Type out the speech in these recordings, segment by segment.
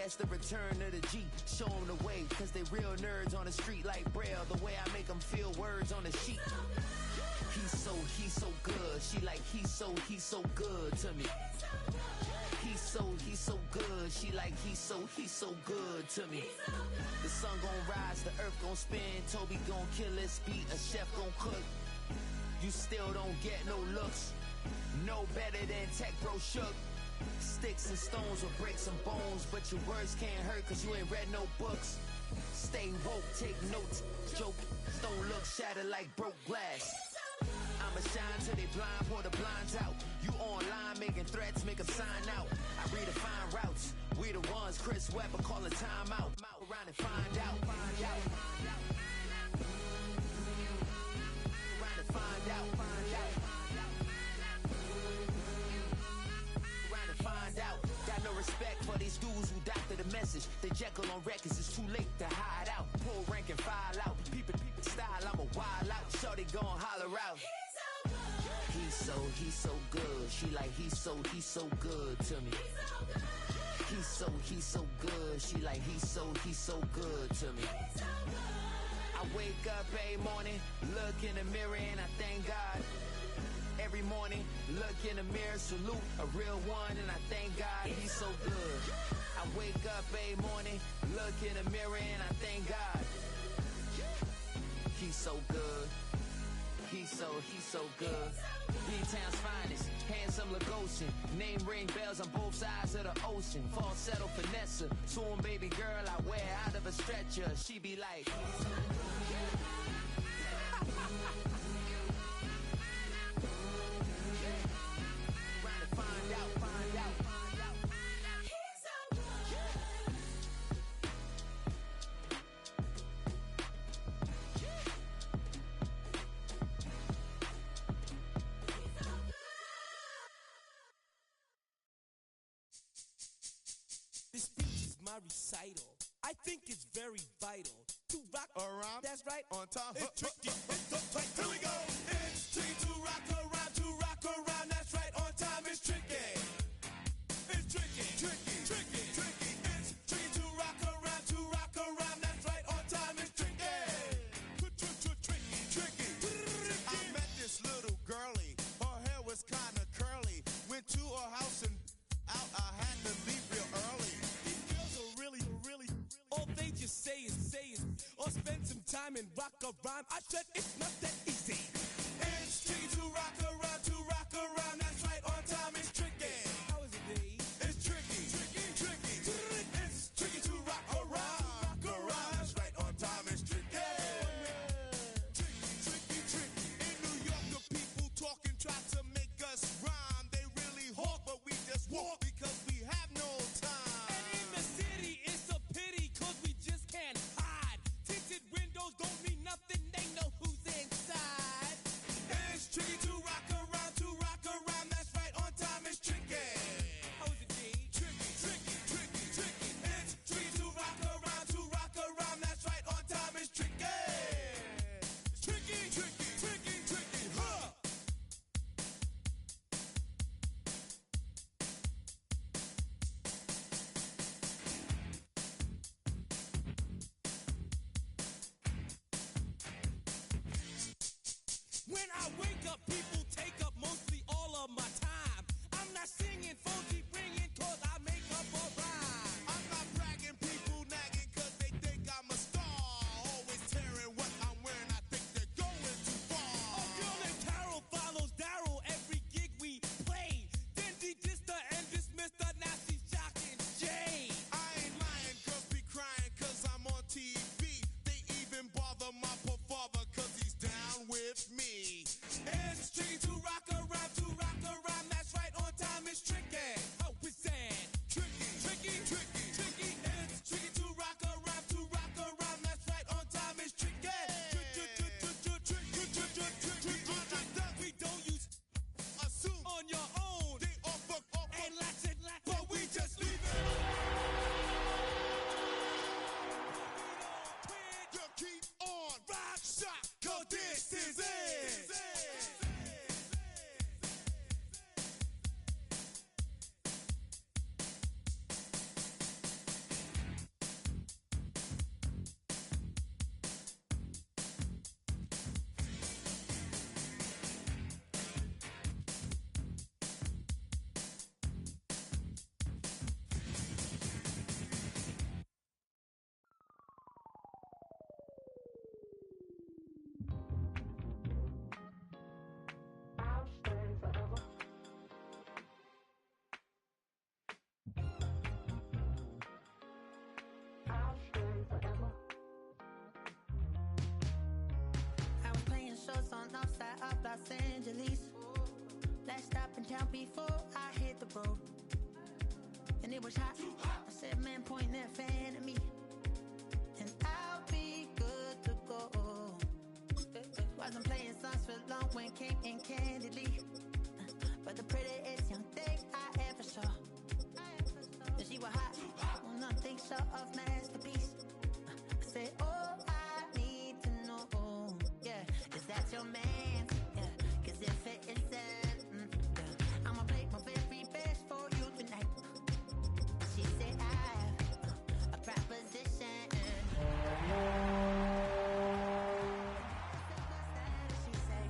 That's the return of the G. Show them the way, cause they real nerds on the street like Braille. The way I make them feel words on the sheet. He's so good. She like, he's so good to me. He's so good. She like, he's so good to me. The sun gon' rise, the earth gon' spin. Toby gon' kill this beat, a chef gon' cook. You still don't get no looks. No better than Tech Bro Shook. Sticks and stones will break some bones, but your words can't hurt cause you ain't read no books. Stay woke, take notes, joke. Don't look shattered like broke glass. I'ma shine till they blind, pour the blinds out. You online making threats, make them sign out. I redefine routes. We the ones Chris Webber calling time out. Around and find out. Around and find out. Around and find out. Got no respect for these dudes who doctor the message. They Jekyll on records, it's too late to hide out. Pull rank and file out. People style, I'm a wild out. Shorty gon' holler out. He's so good. She like, he's so good to me. He's so good. She like, he's so good to me. I wake up every morning, look in the mirror and I thank God. Every morning, look in the mirror, salute a real one and I thank God, he's so good. I wake up every morning, look in the mirror and I thank God. He's so good. He's so good. B-Town's finest, handsome Lagosian. Name ring bells on both sides of the ocean. Falsetto finesse, soon baby girl I wear out of a stretcher. She be like, my recital. I think it's very vital to rock around. That's right. On time. It's tricky. It's here we go. It's tricky to rock around. To rock around. That's right. On time. It's tricky. It's tricky. Tricky. Tricky. Tricky. It's tricky to rock around. To rock around. That's right. On time. It's tricky. Tricky. Tricky. I met this little girlie. Her hair was kind of curly. Went to her house and out. I had to leave real early. Really, all they just say is, or spend some time and rock a rhyme. I said it's not that easy. It's tricky to rock around, that's right, on time it's tricky. How is it, D? It's tricky. It's tricky to rock around, that's right, on time it's tricky. Tricky. In New York, the people talking try to make us rhyme. They really hawk, but we just walk because we have no time. Don't mean nothing, they know who's inside. It's tricky to rock around, that's right, on time it's tricky. How is it, D? Tricky. It's tricky to rock around, that's right, on time it's tricky. Tricky, huh? When I wake up, people take up mostly all of my time. I'm not singing, phone keep ringing, cause I make up a rhyme. I'm not bragging, people nagging, cause they think I'm a star. Always tearing what I'm wearing, I think they're going too far. Oh, girl and Carol follows Daryl every gig we play. Then de-dissed her and dismissed her, now she's shocking Jay. I ain't lying, girls be crying, cause I'm on TV. They even bother my poor father, cause he's down with me. It's tricky to rock windows on outside of Los Angeles. Last stop in town before I hit the road. And it was hot. I said, man, point that fan at me. And I'll be good to go. Wasn't playing songs for long when came in candidly. But the prettiest young thing I ever saw. She was hot. Nothing short of masterpiece. I said, all I need to know, yeah, is that your man? Yeah, 'cause if it isn't, yeah, I'ma play my very best for you tonight. She said, I have a proposition. She said,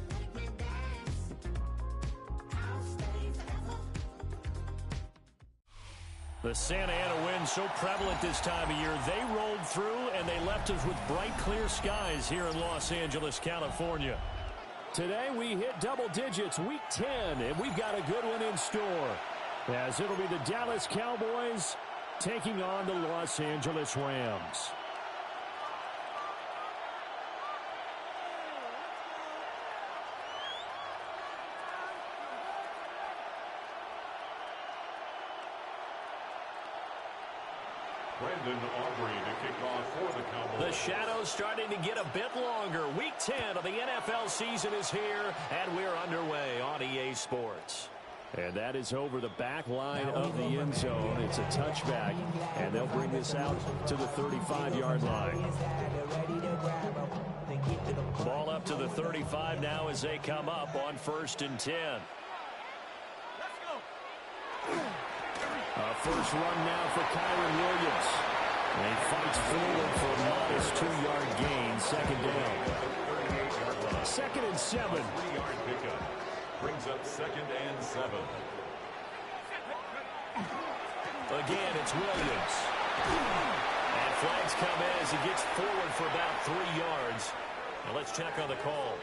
make me dance. I'll stay forever. The Santa Ana wind so prevalent this time of year, they rolled through and they left us with bright, clear skies here in Los Angeles, California. Today we hit double digits, week 10, and we've got a good one in store, as it'll be the Dallas Cowboys taking on the Los Angeles Rams. Brandon Aubrey to kick off for the Cowboys. The shadows starting to get a bit longer. Week 10 of the NFL season is here, and we're underway on EA Sports. And that is over the back line of the end zone. It's a touchback, and they'll bring this out to the 35-yard line. Ball up to the 35 now as they come up on 1st and 10. First run now for Kyren Williams. And he fights forward for a modest 2-yard gain. 2nd down. 2nd and 7. 3-yard pickup. Brings up 2nd and 7. Again, it's Williams. And flags come in as he gets forward for about 3 yards. Now let's check on the call.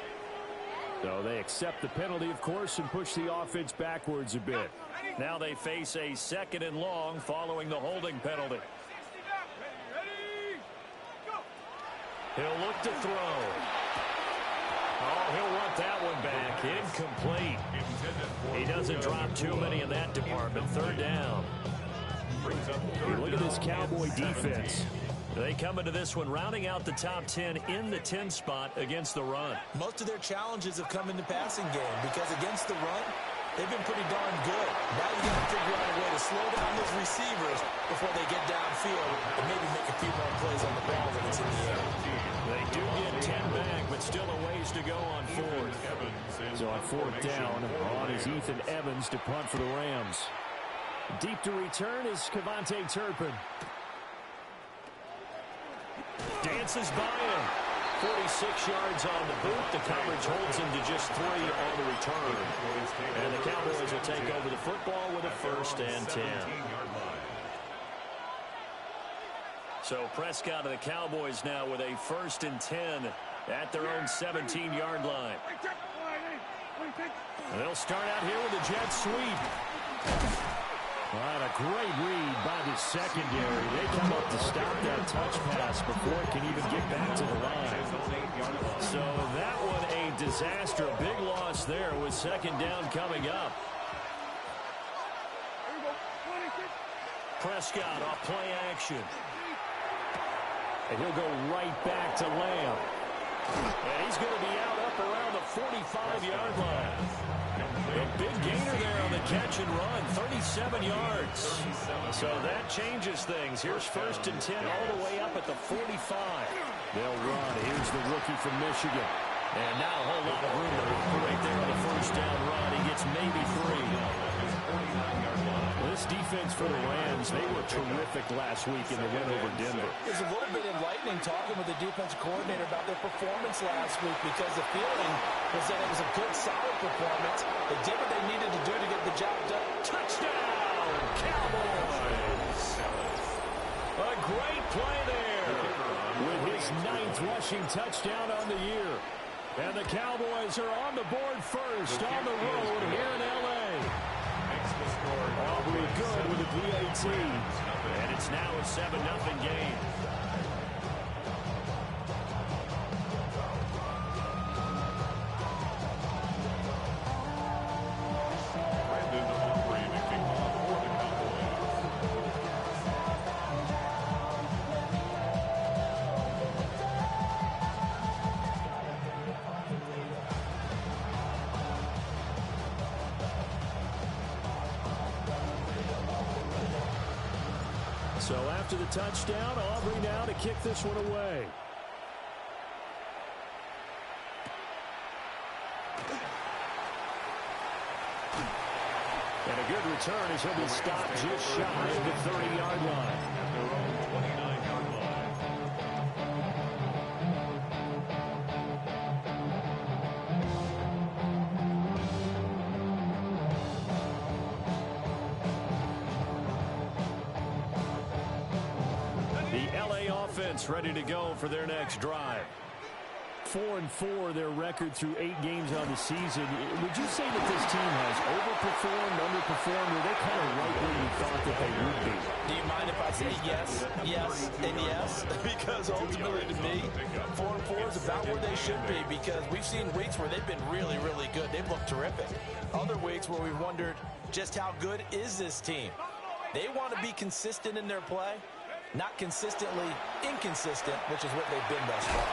So they accept the penalty, of course, and push the offense backwards a bit. Now they face a 2nd and long following the holding penalty. He'll look to throw. Oh, he'll want that one back. Incomplete. He doesn't drop too many in that department. 3rd down. You look at this Cowboy defense. They come into this one rounding out the top 10 in the 10 spot against the run. Most of their challenges have come in the passing game because against the run, they've been pretty darn good. Now you got to figure out a way to slow down those receivers before they get downfield and maybe make a few more plays on the ball when it's in the air. They do get 10 back, but still a ways to go on 4th. So on 4th down, on is Ethan Evans to punt for the Rams. Deep to return is Kevontae Turpin. Dances by him. 46 yards on the boot. The coverage holds him to just 3 on the return. And the Cowboys will take over the football with a 1st and 10. So Prescott and the Cowboys now with a 1st and 10 at their own 17-yard line. And they'll start out here with a jet sweep. Right, a great read by the secondary. They come up to stop that touch pass before it can even get back to the line. So that one a disaster. A big loss there with 2nd down coming up. Prescott off play action. And he'll go right back to Lamb. And he's going to be out up around the 45-yard line. A big gainer there on the catch and run, 37 yards. So that changes things. Here's 1st and 10 all the way up at the 45. They'll run. Here's the rookie from Michigan. And not a whole lot of room to work right there on the 1st down run. He gets maybe 3. This defense for the Rams, they were terrific last week in the win over Denver. It was a little bit enlightening talking with the defense coordinator about their performance last week because the feeling was that it was a good, solid performance. They did what they needed to do to get the job done. Touchdown, Cowboys! A great play there with his 9th rushing touchdown on the year. And the Cowboys are on the board first on the road here in L.A. Aubrey good with a PAT. And it's now a 7-0 game. So after the touchdown, Aubrey now to kick this one away. And a good return as he'll be stopped just shy of the 30-yard line. The LA offense ready to go for their next drive. 4-4 their record through 8 games on the season. Would you say that this team has overperformed, underperformed, or are they kind of right where you thought that they would be? Do you mind if I say yes, yes, and yes? Because ultimately to me, 4-4 is about where they should be, because we've seen weeks where they've been really, really good. They've looked terrific. Other weeks where we've wondered just how good is this team. They want to be consistent in their play, not consistently inconsistent, which is what they've been thus far.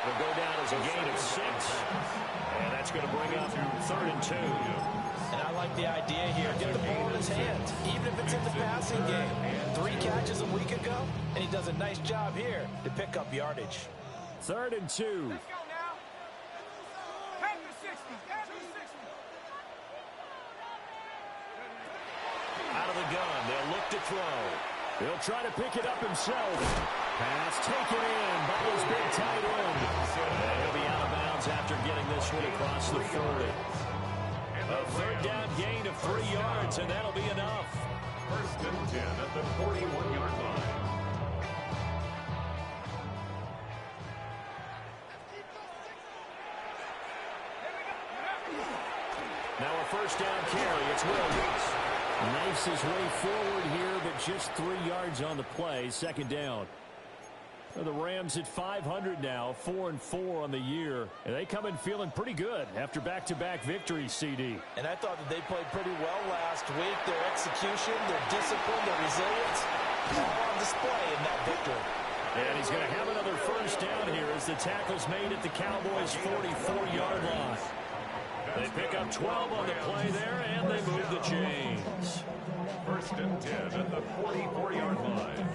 It'll go down as a gain of 6, and that's going to bring up 3rd and 2. And I like the idea here. Get the ball in his hands, even if it's in the passing game. 3 catches a week ago, and he does a nice job here to pick up yardage. 3rd and 2. Let's go now. Head to 60. Head to 60. Out of the gun, they'll look to throw. He'll try to pick it up himself. Pass taken in by his big tight end. And he'll be out of bounds after getting this one across the 40. A 3rd down gain of 3 yards, and that'll be enough. 1st and 10 at the 41-yard line. Now a 1st down carry. It's Williams. Knifes his way forward here, but just 3 yards on the play. 2nd down. The Rams at 500 now, 4-4 on the year. And they come in feeling pretty good after back-to-back victories, CD. And I thought that they played pretty well last week. Their execution, their discipline, their resilience, all on display in that victory. And he's going to have another 1st down here as the tackle's made at the Cowboys' 44-yard line. They pick up 12 on the play there, and they move the chains. 1st and 10 at the 44-yard line.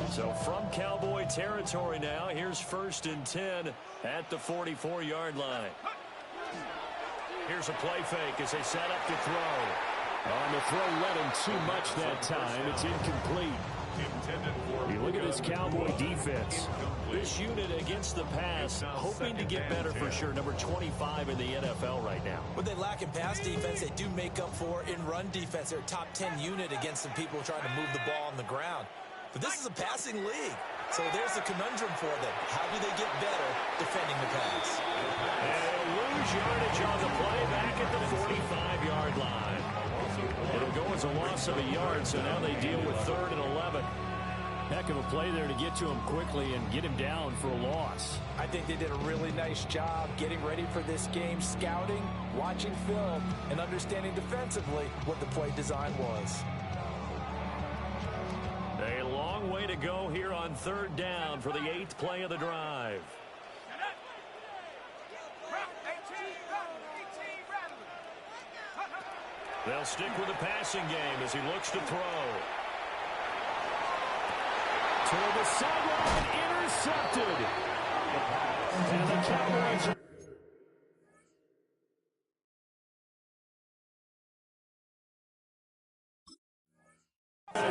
So from Cowboy territory now, here's 1st and 10 at the 44-yard line. Here's a play fake as they set up to throw. On the throw, let him too much that time. It's incomplete. You look at this Cowboy defense. This unit against the pass, hoping to get better for sure. Number 25 in the NFL right now. What they lack in pass defense, they do make up for in run defense. They're a top 10 unit against some people trying to move the ball on the ground. But this is a passing league. So there's a conundrum for them. How do they get better defending the pass? And they'll lose yardage on the play back at the 45-yard line. It'll go as a loss of a yard, so now they deal with 3rd and 11. Heck of a play there to get to him quickly and get him down for a loss. I think they did a really nice job getting ready for this game, scouting, watching film, and understanding defensively what the play design was. A long way to go here on 3rd down for the 8th play of the drive. They'll stick with the passing game as he looks to throw. Toward the sideline, intercepted. And the Cowboys are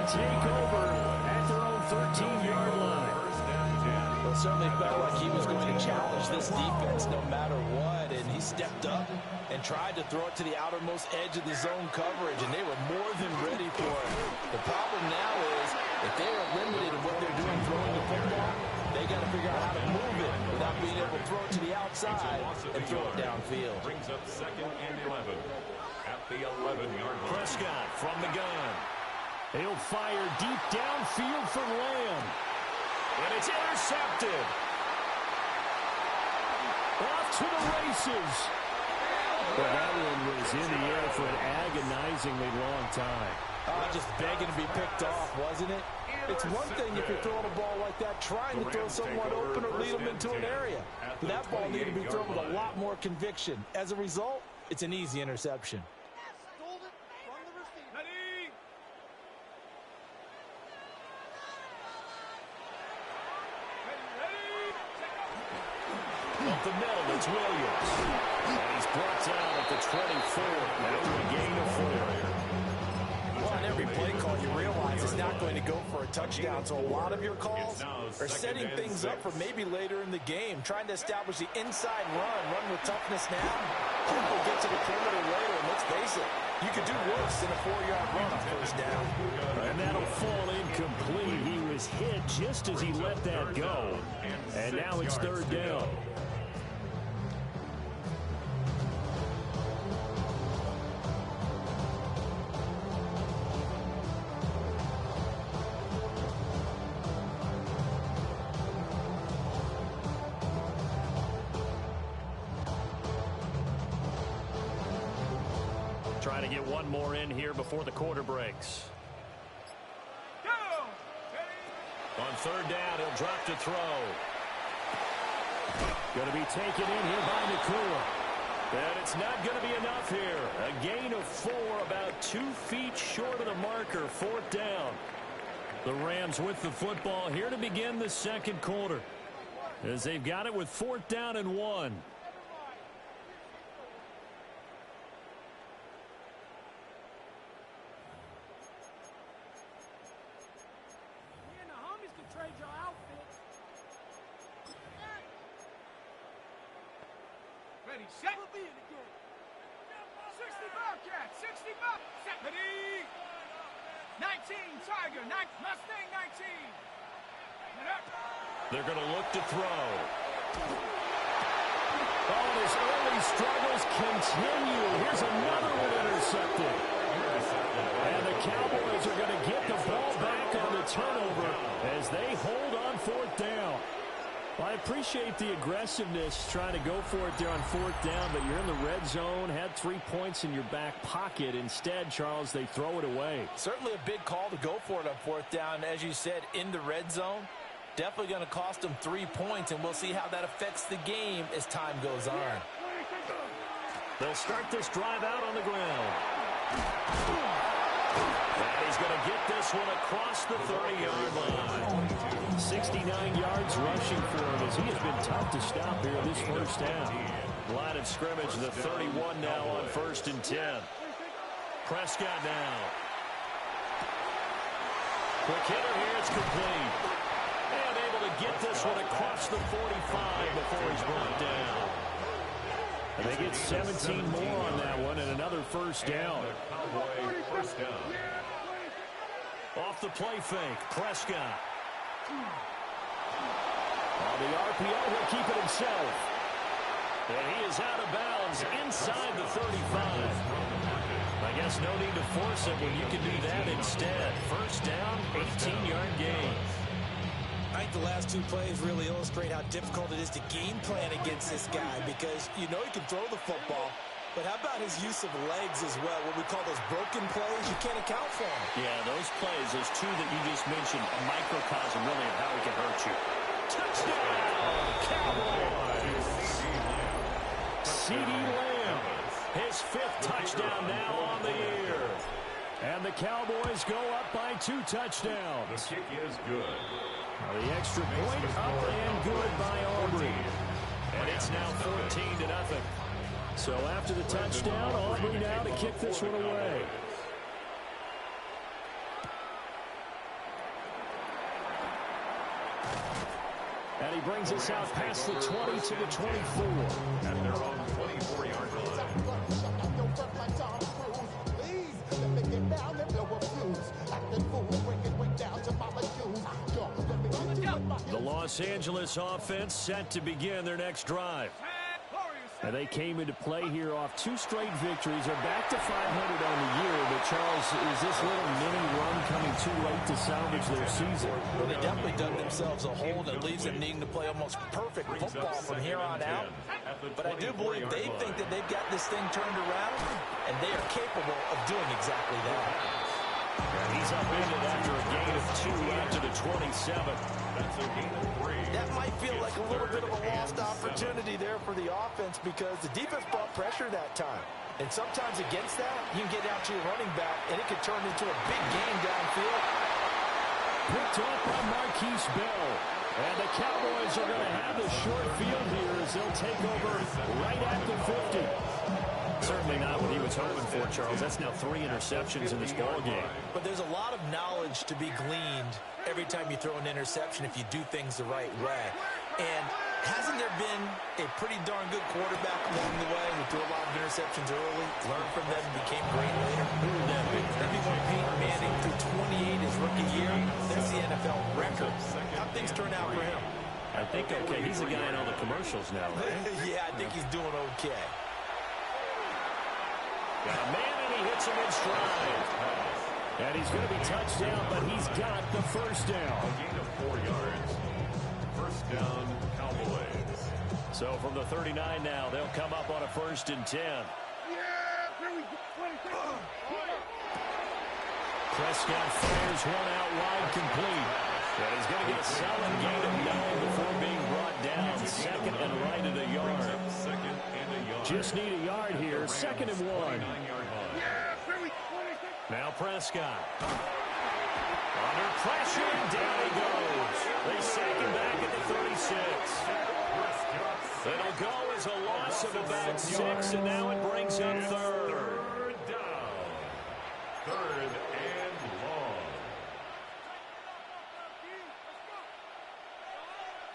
take over at their own 13-yard line. Well, it certainly felt like he was going to challenge this defense no matter what, and he stepped up and tried to throw it to the outermost edge of the zone coverage, and they were more than ready for it. The problem now is if they are limited in what they're doing throwing the football, they got to figure out how to move it without being able to throw it to the outside and throw it downfield. Brings up 2nd and 11 at the 11-yard line. Prescott from the gun. He'll fire deep downfield for Lamb. And it's intercepted. Off to the races. Well, that one was in the air for an agonizingly long time. Just begging to be picked off, wasn't it? It's one thing if you're throwing a ball like that, trying to throw someone open or lead them into an area. But that ball needed to be thrown with a lot more conviction. As a result, it's an easy interception. Up the middle, it's Williams. And he's brought down at the 24. After a gain of 4. Well, on every play call, you realize it's not going to go for a touchdown. So a lot of your calls are setting things up for maybe later in the game, trying to establish the inside run with toughness now. Hopefully get to the perimeter later. And let's face it, you could do worse than a 4-yard run on first down. And that'll fall incomplete. He was hit just as he let that go. And now it's third down. Trying to get one more in here before the quarter breaks. On third down, he'll drop to throw. Going to be taken in here by Nacua. And it's not going to be enough here. A gain of 4, about 2 feet short of the marker. Fourth down. The Rams with the football here to begin the second quarter, as they've got it with 4th down and 1. Ready, set. We'll be in the game. 60 Bobcat, 60 Bob. Set. Ready. 19 Tiger, Mustang 19. They're going to look to throw. Oh, his early struggles continue. Here's another one intercepted. And the Cowboys are going to get the ball back on the turnover as they hold on 4th down. Well, I appreciate the aggressiveness trying to go for it there on 4th down, but you're in the red zone, had 3 points in your back pocket. Instead, Charles, they throw it away. Certainly a big call to go for it on 4th down. As you said, in the red zone, definitely going to cost them 3 points, and we'll see how that affects the game as time goes on. They'll start this drive out on the ground. And he's going to get this one across the 30-yard line. 69 yards rushing for him as he has been tough to stop here this first down. Line of scrimmage, the 31 now on 1st and 10. Prescott now. Quick hitter here, it's complete. And able to get this one across the 45 before he's brought down. And they get 17 more on that one and another first down. Off the play fake, Prescott. On the RPO, he'll keep it himself. And he is out of bounds inside the 35. I guess no need to force it when you can do that instead. First down, 18-yard gain. I think the last 2 plays really illustrate how difficult it is to game plan against this guy, because you know he can throw the football, but how about his use of legs as well? What we call those broken plays, you can't account for them. Yeah, those plays, those 2 that you just mentioned, a microcosm really of how he can hurt you. Touchdown, Cowboys! CeeDee Lamb, his 5th touchdown now on the year. And the Cowboys go up by 2 touchdowns. The kick is good. The extra point up and good by Aubrey. And it's now 14-0. So after the touchdown, Aubrey now to kick this one away. And he brings us out past the 20 to the 24. And they're on 24-yard line. The Los Angeles offense set to begin their next drive. And they came into play here off 2 straight victories. They're back to 500 on the year. But, Charles, is this little mini run coming too late to salvage their season? Well, they definitely dug themselves a hole that leaves them needing to play almost perfect football from here on out. But I do believe they think that they've got this thing turned around, and they are capable of doing exactly that. And he's upended after a gain of 2 out to the 27. That's a gain of 3. That might feel like a little bit of a lost opportunity there for the offense because the defense brought pressure that time. And sometimes against that, you can get out to your running back, and it could turn into a big game downfield. Picked off by Marquise Bell. And the Cowboys are going to have the short field here as they'll take over right at the 50. Certainly not what he was hoping for, Charles. That's now 3 interceptions in this ball game. But there's a lot of knowledge to be gleaned every time you throw an interception if you do things the right way. And hasn't there been a pretty darn good quarterback along the way who threw a lot of interceptions early, learned from them, and became great later? Who would that be? That'd be when Peyton Manning threw 28 his rookie year. That's the NFL record. How things turn out for him? I think, okay, he's the guy in all the commercials now, right? Yeah, I think he's doing okay. Got a man, and he hits him in stride. And he's going to be touched down, but he's got the first down. A gain of 4 yards. First down, Cowboys. So from the 39 now, they'll come up on a 1st and 10. Prescott fires one out wide, complete. And he's going to get a solid gain of 9 before being brought down. 2nd and right at a yard. 2nd and a yard. Just need a yard here. 2nd and 1. 9-yard line. Now Prescott. Under pressure, and down he goes. They sack him back at the 36. It'll go as a loss of about 6, and now it brings up 3rd. 3rd down. 3rd and long.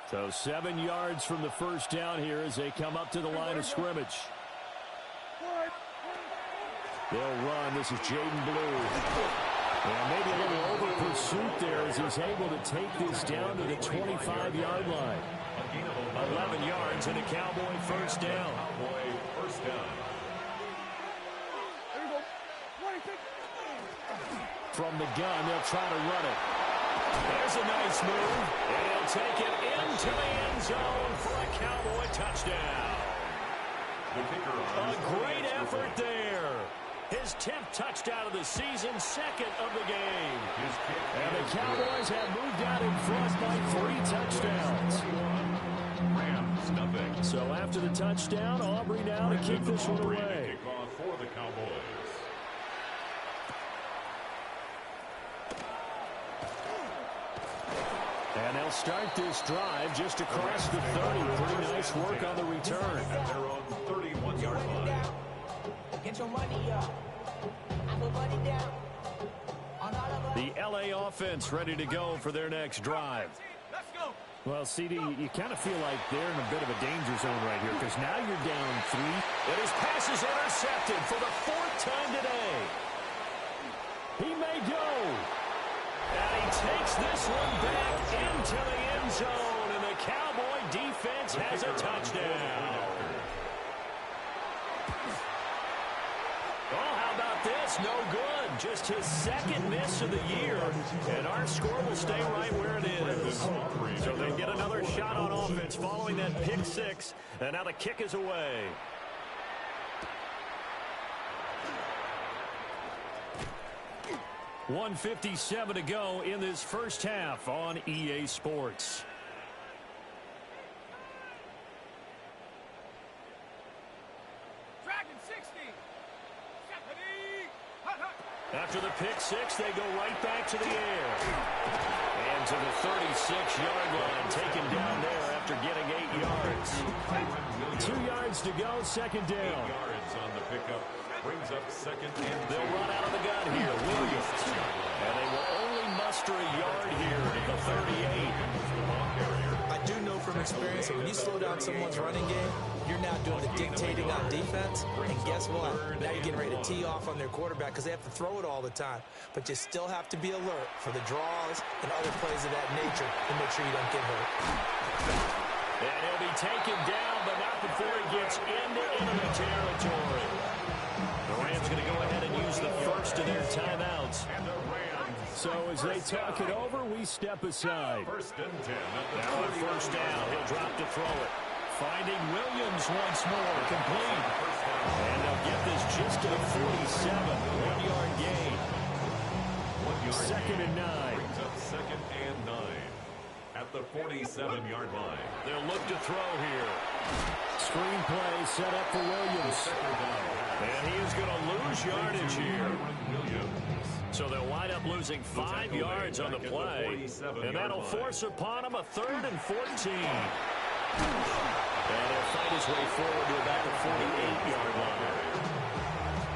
So 7 yards from the first down here as they come up to the line of scrimmage. They'll run. This is Jaden Blue. And maybe a little over pursuit there as he's able to take this down to the 25-yard line. 11 yards and a Cowboy first down. Cowboy first down. From the gun, they'll try to run it. There's a nice move. And he'll take it into the end zone for a Cowboy touchdown. The kicker A great effort there. His 10th touchdown of the season, 2nd of the game. And the Cowboys have moved out in front by 3 touchdowns. Rams, nothing. So after the touchdown, Aubrey now to keep this one away. Kickoff for the Cowboys. And they'll start this drive just across the 30. Pretty nice work on the return. At their own 31-yard line. Get your money up. I put money down. The LA offense ready to go for their next drive. Let's go. Well, CD, you kind of feel like they're in a bit of a danger zone right here because now you're down 3. And his pass is intercepted for the 4th time today. He may go. And he takes this one back into the end zone, and the Cowboy defense has a touchdown. Oh, how about this? No good. Just his 2nd miss of the year, and our score will stay right where it is. So they get another shot on offense following that pick 6, and now the kick is away. .157 to go in this first half on EA Sports. Dragon 60. After the pick 6, they go right back to the air. And to the 36-yard line, taken down there after getting 8 yards. 2 yards to go, 2nd down. 8 yards on the pickup. Brings up 2nd and They'll run out of the gun here. Williams. And they will only muster a yard here at the 38. I do know from experience that when you slow down someone's running game, you're now doing the dictating on defense. And guess what? Now you're getting ready to tee off on their quarterback because they have to throw it all the time. But you still have to be alert for the draws and other plays of that nature to make sure you don't get hurt. And he'll be taken down, but not before he gets into enemy territory. The Rams going to go ahead and use the first of their timeouts. So as they talk it over, we step aside. 1st and 10. Now on 1st down, he'll drop to throw it. Finding Williams once more, complete. And they'll get this just to the 47, 1-yard gain. Second and 9. Brings up second and 9 at the 47-yard line. They'll look to throw here. Screen play set up for Williams. And he is going to lose yardage here. So they'll wind up losing 5 yards on the play. And that'll force upon them a 3rd and 14. And they'll fight his way forward to about the 48-yard line.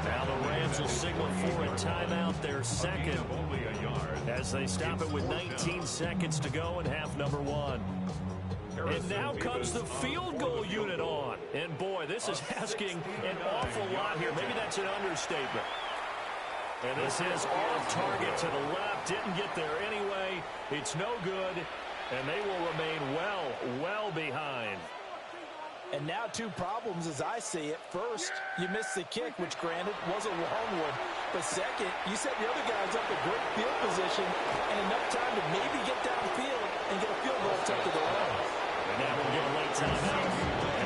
Now the Rams will signal for a timeout, their second, as they stop it with 19 seconds to go in half number 1. And now comes the field goal unit on. And boy, this is asking an awful lot here. Maybe that's an understatement. And this is off target to the left. Didn't get there anyway. It's no good. And they will remain well behind. And now 2 problems as I see it. First, you missed the kick, which granted was a long one. But second, you set the other guys up in great field position and enough time to maybe get downfield and get a field goal tucked to the line. And now we'll get a late timeout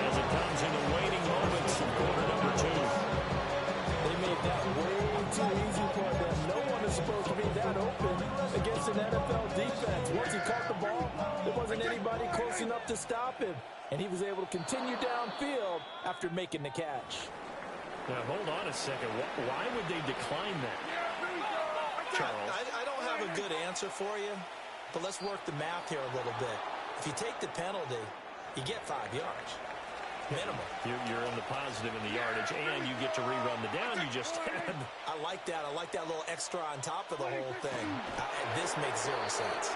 as it comes in the waning moments of quarter number 2. They made that way too easy for them. No one is supposed to be that open against an NFL defense. Once he caught the ball, there wasn't anybody close enough to stop him. And he was able to continue downfield after making the catch. Now, hold on a second. Why would they decline that? Charles? I don't have a good answer for you, but let's work the math here a little bit. If you take the penalty, you get 5 yards. Minimum. You're in the positive in the yardage, and you get to rerun the down you just had. I like that. I like that little extra on top of the whole thing. This makes 0 sense.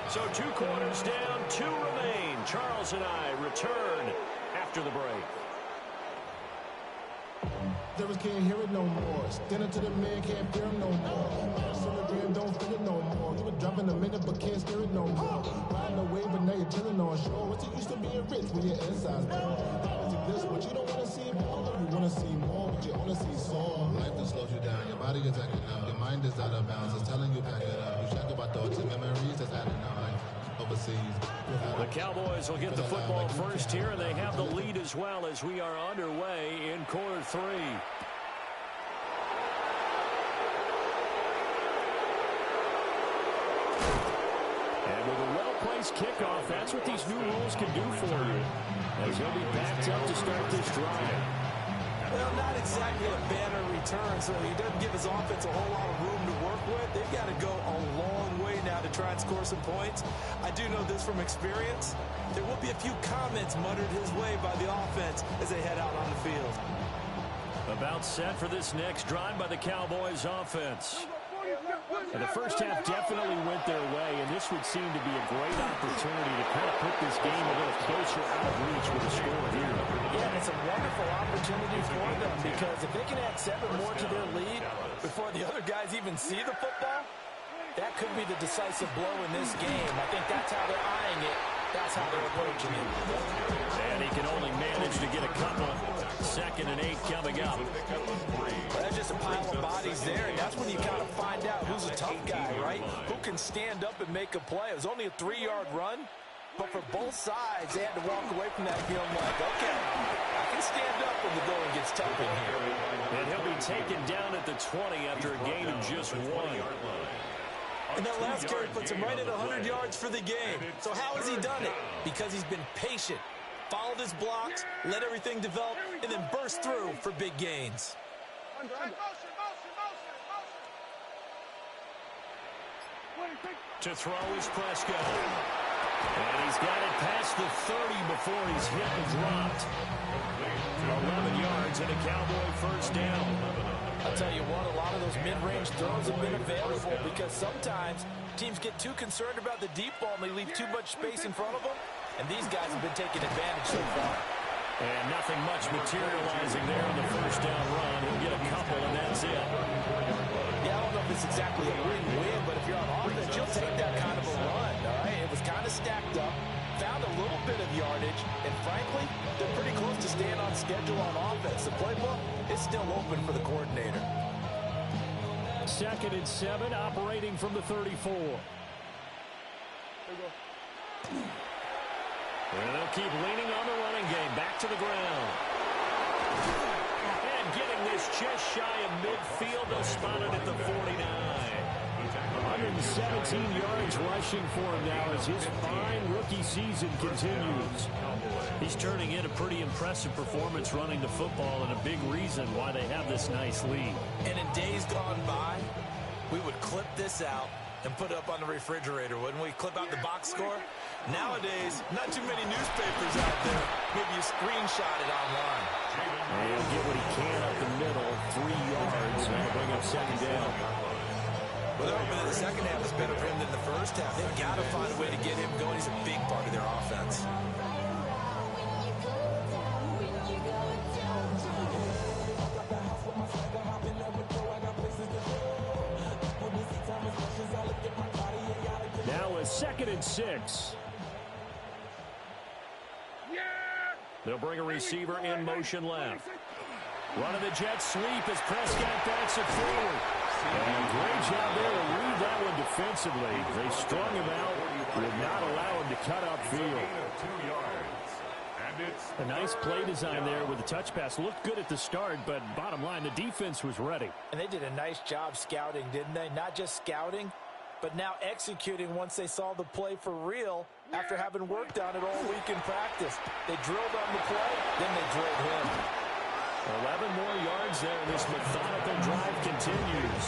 So 2 quarters down, 2 remain. Charles and I return after the break. Devils can't hear it no more. Stand up to the man, can't fear him no more. Celebrating, don't feel it no more. You were dropping a minute, but can't steer it no more. Riding away, but now you're chilling on shore. What's it used to being rich when your inside's down? This, but you don't want to see more. You want to see more, but you only see soul. Life that slows you down. Your body is acting up. Your mind is out of bounds. It's telling you pack it up. You check about thoughts and memories that's adding up. Overseas. The Cowboys will get the football first here, and they have the lead as well as we are underway in quarter 3. And with a well-placed kickoff, that's what these new rules can do for you, as he'll be backed up to start this drive. Well, not exactly a banner return, so he doesn't give his offense a whole lot of room to work with. They've got to go a long way now to try and score some points. I do know this from experience. There will be a few comments muttered his way by the offense as they head out on the field. About set for this next drive by the Cowboys offense. And the first half definitely went their way, and this would seem to be a great opportunity to kind of put this game a little closer out of reach with a score here. Yeah, and it's a wonderful opportunity for them because if they can add 7 more to their lead before the other guys even see the football, that could be the decisive blow in this game. I think that's how they're eyeing it. That's how they're approaching it. And he can only manage to get a couple. 2nd and 8 coming up. Well, there's just a pile of bodies there, and that's when you kind of find out who's a tough guy, right? Who can stand up and make a play. It was only a 3-yard run, but for both sides, they had to walk away from that feeling like, okay, I can stand up when the going gets tough in here. And he'll be taken down at the 20 after a gain of just 1. And that last carry puts him right at 100 yards for the game. So how has he done it? Because he's been patient, followed his blocks, let everything develop, and then burst through for big gains. To throw is Prescott. And he's got it past the 30 before he's hit and dropped. 11 yards and a Cowboy first down. I'll tell you what, a lot of those mid-range throws have been available because sometimes teams get too concerned about the deep ball and they leave too much space in front of them. And these guys have been taking advantage so far. And nothing much materializing there on the first down run. He'll get a couple, and that's it. Yeah, I don't know if it's exactly a win-win, but if you're on offense, you'll take that kind of a run, all right? It was kind of stacked up, found a little bit of yardage, and frankly, they're pretty close to staying on schedule on offense. The playbook is still open for the coordinator. 2nd and 7, operating from the 34. And they'll keep leaning on the running game. Back to the ground. is just shy of midfield. They'll spot it at the 49. 117 yards rushing for him now as his fine rookie season continues. He's turning in a pretty impressive performance running the football, and a big reason why they have this nice lead. And in days gone by, we would clip this out and put it up on the refrigerator, wouldn't we? Clip out the box score. Nowadays, not too many newspapers out there. Maybe you screenshot it online. And he'll get what he can up the middle, 3 yards, and that'll bring up second down. Well, they're hoping that the second half is better for him than the first half. They've got to find a way to get him going. He's a big part of their offense. Now a 2nd and 6. They'll bring a receiver in motion left. Running the jet sweep as Prescott backs it forward. And great job there to read that one defensively. They strung him out, would not allow him to cut upfield. A nice play design there with the touch pass. Looked good at the start, but bottom line, the defense was ready. And they did a nice job scouting, didn't they? Not just scouting, but now executing once they saw the play for real after having worked on it all week in practice. They drilled on the play, then they drilled him. 11 more yards there, and this methodical drive continues.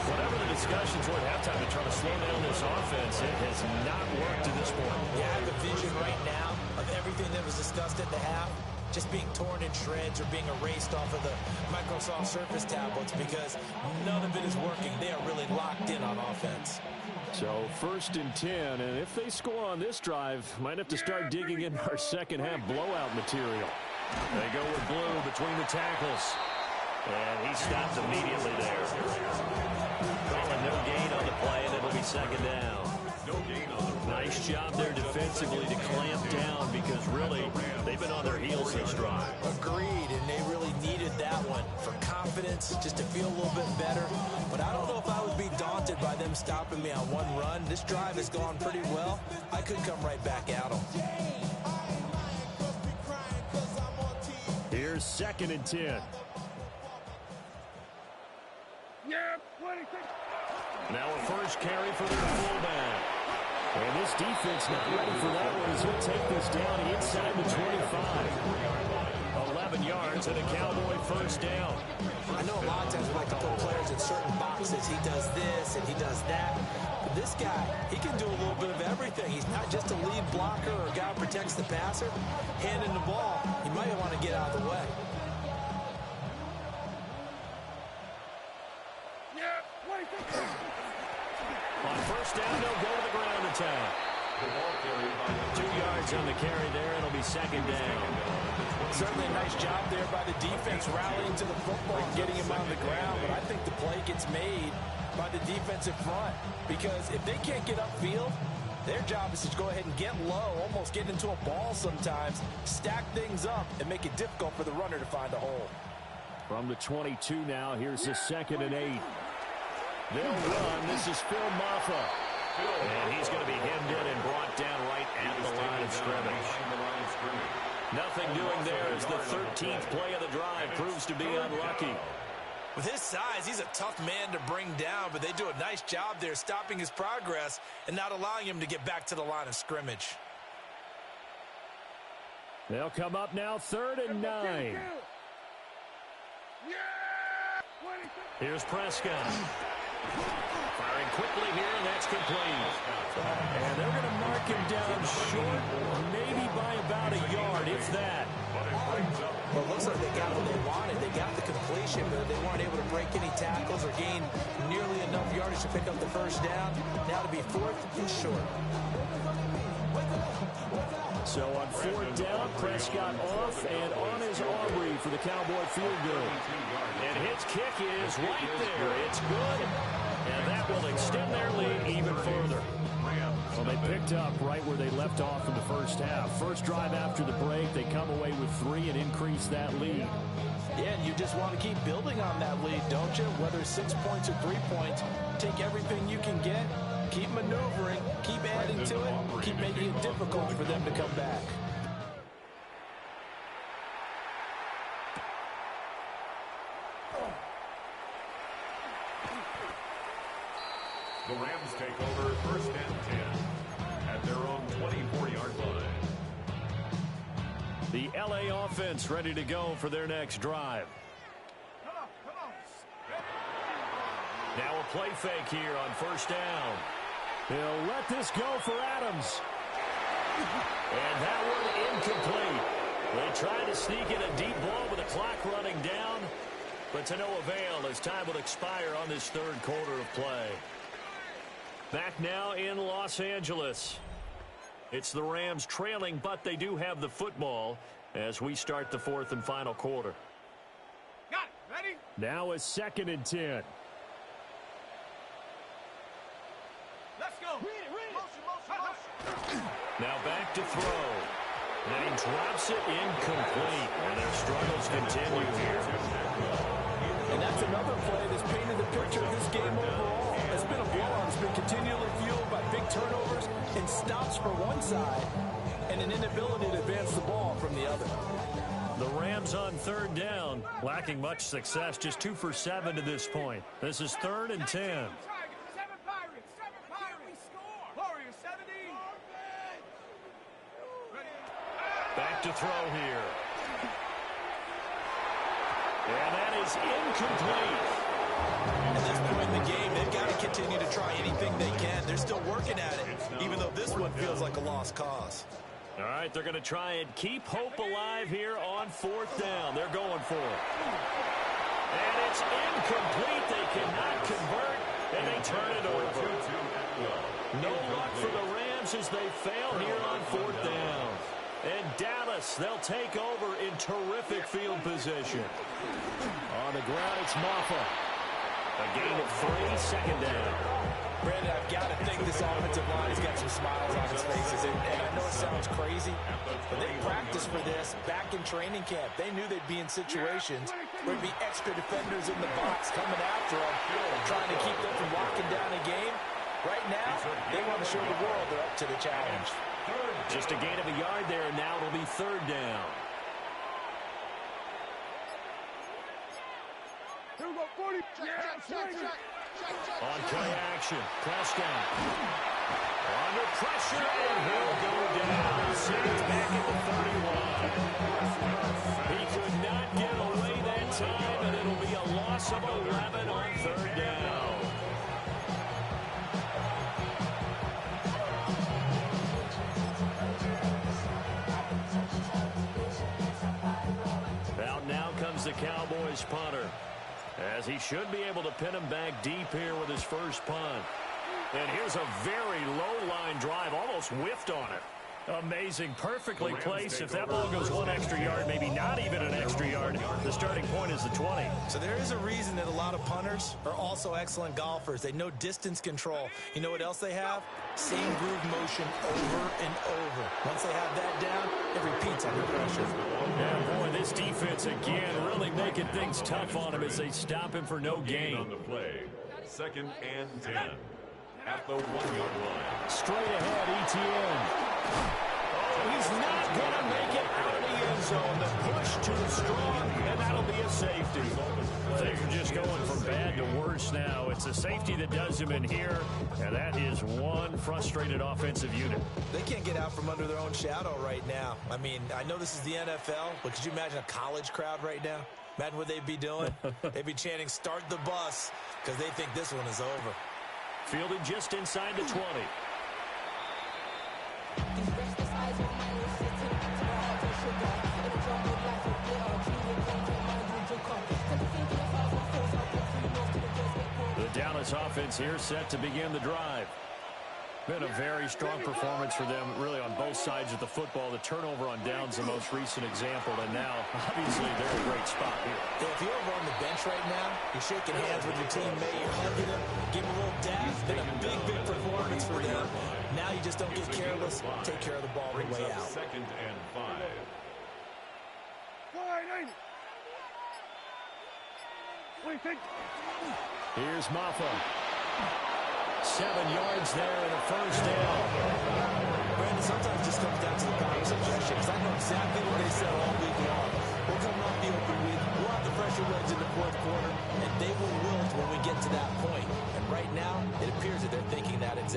Whatever the discussions were at halftime to try to slow down this offense, it has not worked to this point. You have the vision right now of everything that was discussed at the half just being torn in shreds or being erased off of the Microsoft Surface tablets because none of it is working. They are really locked in on offense. So 1st and 10, and if they score on this drive, might have to start digging in our second half blowout material. They go with Blue between the tackles. And he stopped immediately there. Calling no gain on the play, and it'll be second down. Nice job there defensively to clamp down because really they've been on their heels this drive. Agreed, and they really needed that one for confidence, just to feel a little bit better. But I don't know if I would be daunted by them stopping me on one run. This drive has gone pretty well. I could come right back at them. Here's 2nd and 10. Now a first carry for their fullback. And this defense not ready for that one as he'll take this down inside the 25. 11 yards and a Cowboy first down. I know a lot of times we like to put players in certain boxes. He does this and he does that. But this guy, he can do a little bit of everything. He's not just a lead blocker or a guy who protects the passer. Handing the ball, you might want to get out of the way. On first down, they'll go to the ground attack. 2 yards on the carry there. It'll be second down. Certainly a nice job there by the defense rallying to the football and getting him on the ground. But I think the play gets made by the defensive front because if they can't get upfield, their job is to go ahead and get low, almost get into a ball sometimes, stack things up, and make it difficult for the runner to find a hole. From the 22 now, here's the 2nd and 8. They'll run. This is Phil Maffa. And he's going to be hemmed in and brought down right at the line of scrimmage. Nothing doing there as the 13th play of the drive proves to be unlucky. With his size, he's a tough man to bring down, but they do a nice job there stopping his progress and not allowing him to get back to the line of scrimmage. They'll come up now 3rd and 9. Here's Prescott. Firing quickly here, and that's complete. And they're going to mark him down short, maybe by about a yard, if that. Well, it looks like they got what they wanted. They got the completion, but they weren't able to break any tackles or gain nearly enough yardage to pick up the first down. Now to be 4th and short. So on 4th down, Prescott off and on his Aubrey for the Cowboy field goal. And his kick is right there. It's good. And that will extend their lead even further. Well, they picked up right where they left off in the first half. First drive after the break, they come away with 3 and increase that lead. Yeah, and you just want to keep building on that lead, don't you? Whether it's 6 points or 3 points, take everything you can get, keep maneuvering, keep adding to it, keep making it difficult for them to come back. The Rams take over 1st and 10 at their own 24-yard line. The LA offense ready to go for their next drive. Now a play fake here on 1st down. He'll let this go for Adams. And that one incomplete. They tried to sneak in a deep ball with the clock running down, but to no avail as time will expire on this 3rd quarter of play. Back now in Los Angeles. It's the Rams trailing, but they do have the football as we start the 4th and final quarter. Got it. Ready? Now a 2nd and 10. Let's go. Motion. Now back to throw. And he drops it incomplete. And their struggles continue here. And that's another play that's painted the picture of this game overall. It's been a blowout. It's been continually fueled by big turnovers and stops for one side and an inability to advance the ball from the other. The Rams on 3rd down, lacking much success, just 2 for 7 to this point. This is 3rd and 10. Back to throw here. And that is incomplete. At this point in the game, they've got to continue to try anything they can. They're still working at it, even though this one feels like a lost cause. All right, they're going to try and keep hope alive here on 4th down. They're going for it. And it's incomplete. They cannot convert, and they turn it over. No luck for the Rams as they fail here on 4th down. And Dallas, they'll take over in terrific field position. On the ground, it's Maffa. A gain of 3, 2nd down. Brandon, I've got to think this offensive line has got some smiles on its faces. And I know it sounds crazy, but they practiced for this back in training camp. They knew they'd be in situations where there'd be extra defenders in the box coming after them, trying to keep them from locking down a game. Right now, they want to show the world they're up to the challenge. Just a gain of a yard there, and now it'll be 3rd down. Here we go, 40. On play action, Prescott. Under pressure, and he'll go down. Saves back at the 31. He could not get away that time, and it'll be a loss of 11 on 3rd down. Out now comes the Cowboys punter, as he should be able to pin him back deep here with his first punt. And here's a very low-line drive, almost whiffed on it. Amazing, perfectly placed. If that ball goes 1 extra yard, maybe not even an extra yard, the starting point is the 20. So there is a reason that a lot of punters are also excellent golfers. They know distance control. You know what else they have? Same groove motion over and over. Once they have that down, it repeats under pressure. Yeah, boy, this defense again really making things tough on him as they stop him for no gain. On the play, 2nd and 10 at the 1-yard line. Straight ahead, Etienne. He's not going to make it out of the end zone. The push too strong, and that'll be a safety. Things are just going from bad to worse now. It's a safety that does him in here, and that is one frustrated offensive unit. They can't get out from under their own shadow right now. I mean, I know this is the NFL, but could you imagine a college crowd right now? Imagine what they'd be doing. They'd be chanting, "Start the bus," because they think this one is over. Fielded just inside the 20. The Dallas offense here set to begin the drive. Been a very strong performance for them, really, on both sides of the football. The turnover on downs, the most recent example, and now, obviously, they're in a great spot here. Yeah, if you're over on the bench right now, you're shaking hands with your teammate, you're hugging him, give him a little dab. It's been a big, big performance for them. Now you just don't get careless. Take care of the ball on the way out. 2nd and 5. Here's Maffa. 7 yards there and a first down. Brandon, sometimes it just comes down to the power of suggestion, because I know exactly what they said all week long. We'll come off the open week, we'll have the fresher legs in the 4th quarter, and they will wilt when we get to that point. And right now, it appears that they're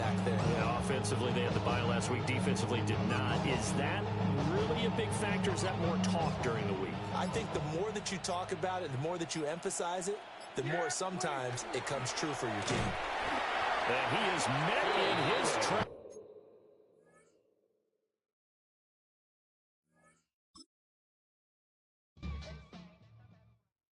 exact thing. Yeah, offensively, they had the bye last week. Defensively, did not. Is that really a big factor? Is that more talk during the week? I think the more that you talk about it, the more that you emphasize it, the more sometimes it comes true for your team. And he is met in his tracks.